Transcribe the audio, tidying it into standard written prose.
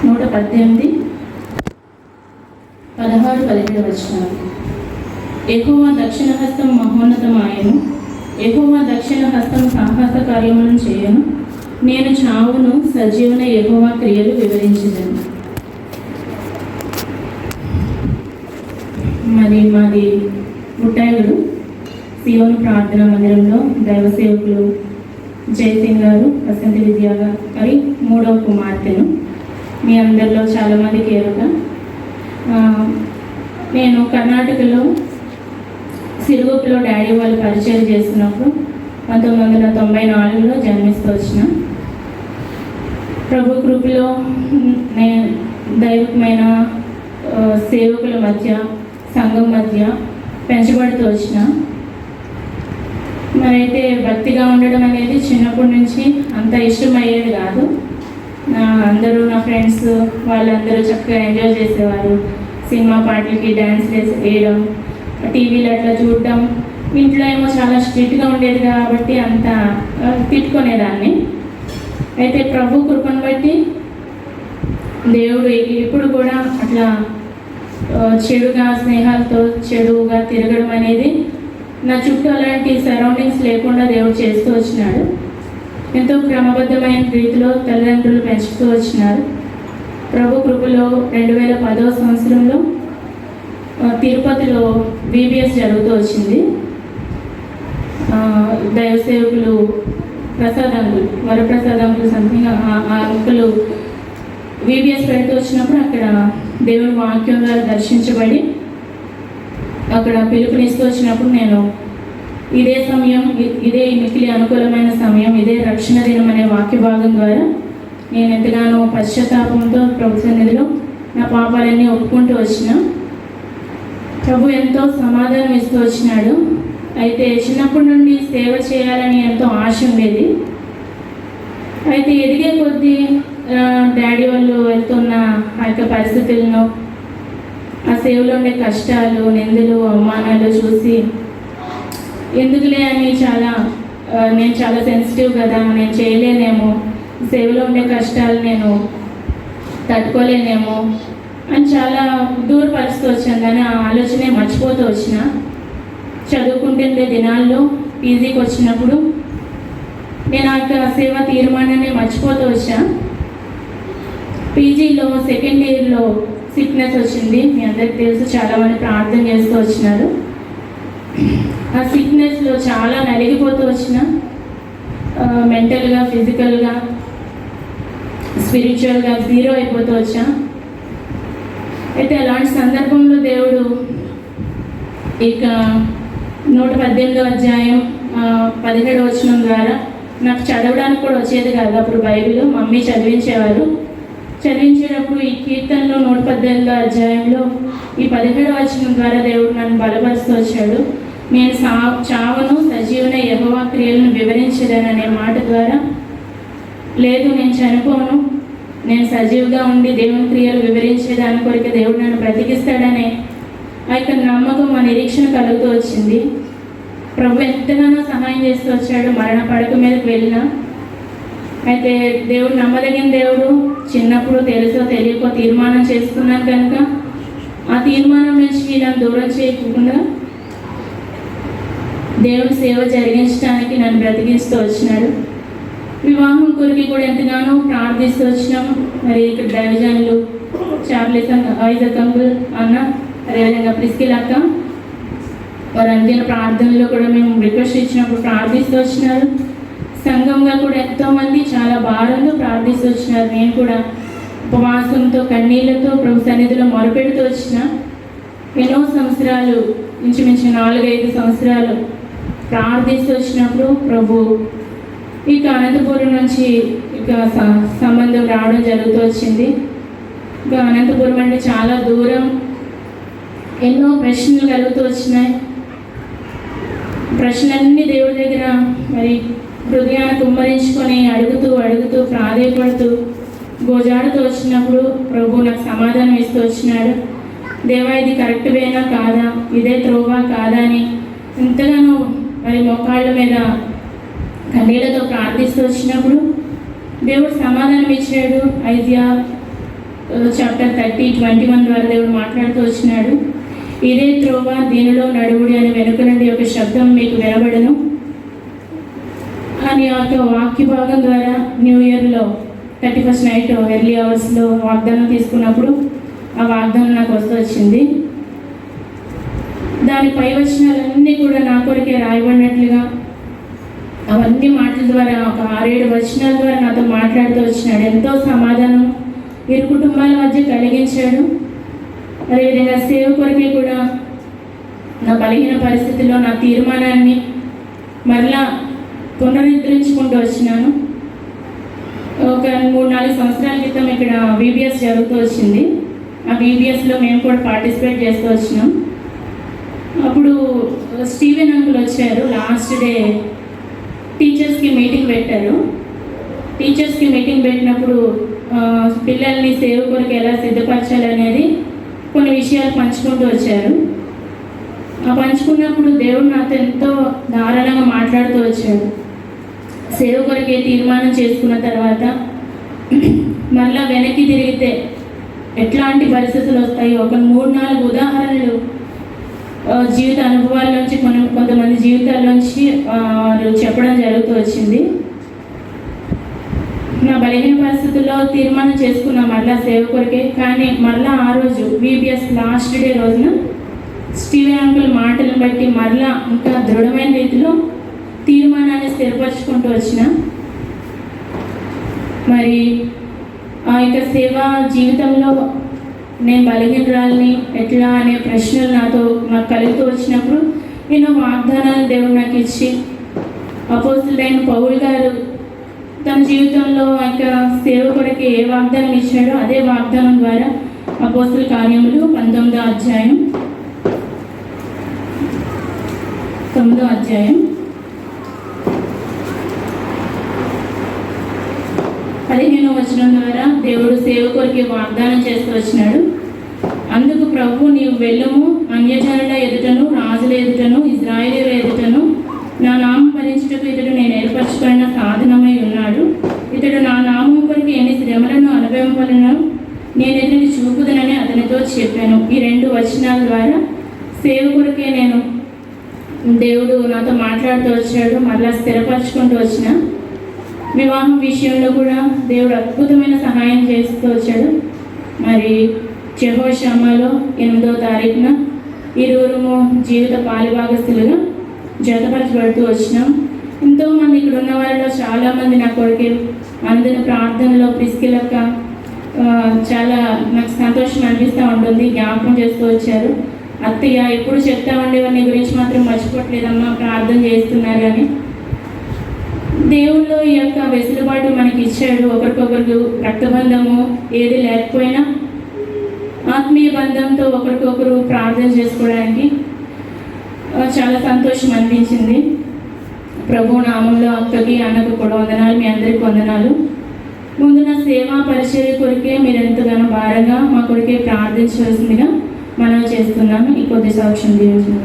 118, 16, 17 వచనాలు. యెహోవా దక్షిణ హస్తం మహోన్నతమాయను, యెహోవా దక్షిణ హస్తం సాహస కార్యములను చేయను, నేను చావును సజీవన యెహోవా క్రియలు వివరించదను. మరి మాది ముట్టాయిలు సియోను ప్రార్థనా మందిరంలో దైవ సేవకులు జయసింగ్ గారు, వసంత విద్య గారి 3వ కుమార్తెను. మీ అందరిలో చాలామందికి ఎరుక. నేను కర్ణాటకలో సిరుగుప్పులో డాడీ వాళ్ళు పరిచయం చేస్తున్నప్పుడు 1994లో జన్మిస్తూ వచ్చిన. ప్రభు కృపలో దైవికమైన సేవకుల మధ్య, సంఘం మధ్య పెంచబడుతూ వచ్చిన. మరైతే భక్తిగా ఉండడం అనేది చిన్నప్పటి నుంచి అంత ఇష్టమయ్యేది కాదు. అందరూ నా ఫ్రెండ్స్ వాళ్ళందరూ చక్కగా ఎంజాయ్ చేసేవారు. సినిమా పాటలకి డ్యాన్స్ వేయడం, టీవీలో అట్లా చూడడం. ఇంట్లో ఏమో చాలా స్ట్రిక్ట్గా ఉండేది కాబట్టి అంత తిట్టుకునేదాన్ని. అయితే ప్రభు కృపను బట్టి దేవుడు ఎప్పుడు కూడా అట్లా చెడుగా స్నేహాలతో చెడుగా తిరగడం అనేది నా చుట్టూ అలాంటి సరౌండింగ్స్ లేకుండా దేవుడు చేస్తూ వచ్చినాడు. ఎంతో క్రమబద్ధమైన రీతిలో తల్లిదండ్రులు పెంచుతూ వచ్చినారు. ప్రభు కృపలో 2010వ సంవత్సరంలో తిరుపతిలో బీబీఎస్ జరుగుతూ వచ్చింది. దైవ సేవకులు ప్రసాదంకులు, వరప్రసాదంకులు సంథింగ్ ఆ అంకులు బీబీఎస్ పెడుతూ వచ్చినప్పుడు అక్కడ దేవుని వాక్యం ద్వారా దర్శించబడి అక్కడ పిలుపునిస్తూ వచ్చినప్పుడు నేను ఇదే సమయం, ఇదే మిక్కిలి అనుకూలమైన సమయం, ఇదే రక్షణ దినం అనే వాక్య భాగం ద్వారా నేను ఎంతగానో పశ్చాత్తాపంతో ప్రభు సన్నిధిలో నా పాపాలన్నీ ఒప్పుకుంటూ వచ్చిన. ప్రభు ఎంతో సమాధానం ఇస్తూ వచ్చినాడు. అయితే చిన్నప్పటి నుండి సేవ చేయాలని ఎంతో ఆశ ఉండేది. అయితే ఎదిగే కొద్దీ డాడీ వాళ్ళు వెళ్తున్న ఆ యొక్క పరిస్థితులను, ఆ సేవలో ఉండే కష్టాలు, నిందలు, అవమానాలు చూసి ఎందుకులే అని నేను చాలా సెన్సిటివ్ కదా, నేను చేయలేనేమో, సేవలో ఉండే కష్టాలు నేను తట్టుకోలేనేమో అని చాలా దూరపరుస్తూ వచ్చాను. కానీ ఆ ఆలోచనే మర్చిపోతూ వచ్చిన. చదువుకుంటుండే దినాల్లో పీజీకి వచ్చినప్పుడు నేను ఆ యొక్క సేవ తీర్మానాన్ని మర్చిపోతూ వచ్చా. పీజీలో సెకండ్ ఇయర్లో సిక్నెస్ వచ్చింది. మీ అందరికి తెలుసు, చాలామంది ప్రార్థన చేస్తూ వచ్చినారు. ఆ సిక్నెస్లో చాలా నలిగిపోతూ వచ్చిన, మెంటల్గా, ఫిజికల్గా, స్పిరిచువల్గా జీరో అయిపోతూ వచ్చా. అయితే అలాంటి సందర్భంలో దేవుడు ఇక 118వ అధ్యాయం 17వ వచనం ద్వారా నాకు చదవడానికి కూడా వచ్చేది కాదు. అప్పుడు బైబిల్ మమ్మీ చదివించేవారు. చదివించేటప్పుడు ఈ కీర్తనలో 118వ అధ్యాయంలో ఈ 17వ వచనం ద్వారా దేవుడు నన్ను బలపరుస్తూ వచ్చాడు. నేను చావను సజీవన యెహోవా క్రియలను వివరించదననే మాట ద్వారా, లేదు నేను చనిపోను, నేను సజీవుగా ఉండి దేవుని క్రియలు వివరించేదాని కొరకు దేవుడు నన్ను బ్రతికిస్తాడనే ఆ యొక్క నమ్మకం, ఆ నిరీక్షణ కలుగుతూ వచ్చింది. ప్రభు ఎంతగానో సహాయం చేస్తూ వచ్చాడు మరణ పడక మీదకి వెళ్ళినా. అయితే దేవుడు నమ్మదగిన దేవుడు. చిన్నప్పుడు తెలుసో తెలియకో తీర్మానం చేసుకున్నాను కనుక ఆ తీర్మానం నుంచి నన్ను దూరం చేయకుండా దేవుడు సేవ జరిగించడానికి నన్ను బ్రతికిస్తూ వచ్చినాడు. వివాహం కొరికి కూడా ఎంతగానో ప్రార్థిస్తూ వచ్చినాం. మరి ఇక్కడ దైవజనులు చార్లెస్ ఐజక్ అంకుల్ అన్న, అదేవిధంగా ప్రిస్కిల్ అక్క వారి అందిన ప్రార్థనలో కూడా మేము రిక్వెస్ట్ ఇచ్చినప్పుడు ప్రార్థిస్తూ వచ్చినారు. సంఘంగా కూడా ఎంతోమంది చాలా భారంతో ప్రార్థిస్తూ వచ్చినారు. నేను కూడా ఉపవాసంతో, కన్నీళ్లతో ప్రభు సన్నిధిలో మొరపెడుతూ వచ్చిన. ఎన్నో సంవత్సరాలు, ఇంచుమించు 4-5 సంవత్సరాలు ప్రార్థిస్తూ వచ్చినప్పుడు ప్రభు ఇక అనంతపురం నుంచి ఇక సంబంధం రావడం జరుగుతూ వచ్చింది. ఇక అనంతపురం అంటే చాలా దూరం. ఎన్నో ప్రశ్నలు కలుగుతూ వచ్చినాయి. ప్రశ్నలన్నీ దేవుడి దగ్గర మరి హృదయాన్ని కుమ్మరించుకొని అడుగుతూ ప్రాధేయపడుతూ గోజాడుతూ వచ్చినప్పుడు ప్రభు నాకు సమాధానం ఇస్తూ వచ్చినాడు. దేవా, ఇది కరెక్ట్ వేనా కాదా, ఇదే త్రోవా కాదా అని ఎంతగానో మరి మోకాళ్ళ మీద కన్నీళ్లతో ప్రార్థిస్తూ వచ్చినప్పుడు దేవుడు సమాధానం ఇచ్చాడు. ఐజియా చాప్టర్ 30:21 ద్వారా దేవుడు మాట్లాడుతూ వచ్చినాడు. ఇదే త్రోవ, దీనిలో నడువుడి అని వెనుక నుండి ఒక శబ్దం మీకు వినబడను అని ఆ వాక్య భాగం ద్వారా న్యూ ఇయర్లో 31st నైట్ ఎర్లీ అవర్స్లో వాగ్దానం తీసుకున్నప్పుడు ఆ వాగ్దానం నాకు వస్తూ వచ్చింది. దాని పై వచనాలన్నీ కూడా నా కొరకే రాయబడినట్లుగా అవన్నీ మాటల ద్వారా ఒక 6-7 వచనాల ద్వారా నాతో మాట్లాడుతూ వచ్చినాడు. ఎంతో సమాధానం ఇరు కుటుంబాల మధ్య కలిగించాడు. అదేవిధంగా సేవ కొరకే కూడా నా బలహీన పరిస్థితుల్లో నా తీర్మానాన్ని మరలా పునరుద్ధరించుకుంటూ వచ్చినాను. ఒక 3-4 సంవత్సరాల క్రితం ఇక్కడ VBS జరుగుతూ వచ్చింది. ఆ VBSలో మేము కూడా పార్టిసిపేట్ చేస్తూ వచ్చినాం. అప్పుడు స్టీవెన్ అంకుల్ వచ్చారు. లాస్ట్ డే టీచర్స్కి మీటింగ్ పెట్టారు. టీచర్స్కి మీటింగ్ పెట్టినప్పుడు పిల్లల్ని సేవ కొరకు ఎలా సిద్ధపరచాలనేది కొన్ని విషయాలు పంచుకుంటూ వచ్చారు. ఆ పంచుకున్నప్పుడు దేవుడు నాతో ఎంతో ధారాళంగా మాట్లాడుతూ వచ్చాడు. సేవ కొరకే తీర్మానం చేసుకున్న తర్వాత మళ్ళా వెనక్కి తిరిగితే ఎట్లాంటి పరిస్థితులు వస్తాయి, ఒక 3-4 ఉదాహరణలు జీవిత అనుభవాల్లోంచి కొంతమంది జీవితాల్లోంచి చెప్పడం జరుగుతూ వచ్చింది. నా బలహీన పరిస్థితుల్లో తీర్మానం చేసుకున్నా మళ్ళా సేవ కొరకే. కానీ మళ్ళా ఆ రోజు VBS లాస్ట్ డే రోజున స్టీవెన్ అంకుల్ మాటలను బట్టి మళ్ళా ఇంకా దృఢమైన రీతిలో తీర్మానాన్ని స్థిరపరచుకుంటూ వచ్చిన మరి ఆ యొక్క సేవా జీవితంలో నేను బలహీనరాల్ని ఎట్లా అనే ప్రశ్నలు నాకు కలుగుతూ వచ్చినప్పుడు ఎన్నో వాగ్దానాలు దేవుడు నాకు ఇచ్చి అపోస్తలుడైన పౌలు గారు తన జీవితంలో యొక్క సేవ కొరకు ఏ వాగ్దానం ఇచ్చాడో అదే వాగ్దానం ద్వారా అపోస్తల కార్యములు 19వ అధ్యాయం 15వ వచనం ద్వారా దేవుడు సేవ కొరకు వాగ్దానం చేస్తూ వచ్చినాడు. అందుకు ప్రభువు, నీవు వెళ్ళుము, అన్యజనుల ఎదుటను రాజుల ఎదుటను ఇజ్రాయేలీయుల ఎదుటను నా నామం భరించుటకు ఇతడు నేను ఏర్పరచుకున్న సాధనమై ఉన్నాడు. ఇతడు నా నామం కొరకు ఎన్ని శ్రమలను అనుభవింపలను నేను ఇతనికి చూపుదనని అతనితో చెప్పాను. ఈ 2 వచనాల ద్వారా సేవ కొరకే నేను దేవుడు నాతో మాట్లాడుతూ వచ్చాడు. మళ్ళా స్థిరపరచుకుంటూ వచ్చిన వివాహం విషయంలో కూడా దేవుడు అద్భుతమైన సహాయం చేస్తూ వచ్చాడు. మరి యెహోషామాలో 8వ తారీఖున ఇరువురు జీవిత పాలుభాగస్తులుగా జతపరచబడుతూ వచ్చినాం. ఎంతోమంది ఇక్కడ ఉన్న వారిలో చాలామంది నా కొరకే అందున ప్రార్థనలో ప్రిస్కిలక్క చాలా నాకు సంతోషం అనిపిస్తూ ఉంటుంది, జ్ఞాపకం చేస్తూ వచ్చారు. అత్తయ్య ఎప్పుడు చెప్తా ఉండేవారు, నీ గురించి మాత్రం మర్చిపోవట్లేదమ్మా, ప్రార్థన చేస్తున్నారు అని. దేవుళ్ళు ఈ యొక్క వెసులుబాటు మనకి ఇచ్చాడు. ఒకరికొకరు రక్తబంధము ఏది లేకపోయినా ఆత్మీయ బంధంతో ఒకరికొకరు ప్రార్థన చేసుకోవడానికి చాలా సంతోషం అనిపించింది. ప్రభు నామంలో అక్కకి అన్నకు కూడా వందనాలు, మీ అందరికీ వందనాలు. ముందు నా సేవా పరిచర్య కొరికే మీరు ఎంతగానో భారంగా మా కొరికే ప్రార్థించవలసిందిగా మనం చేస్తున్నాను. ఈ కొద్ది సాక్ష్యం దీవించిన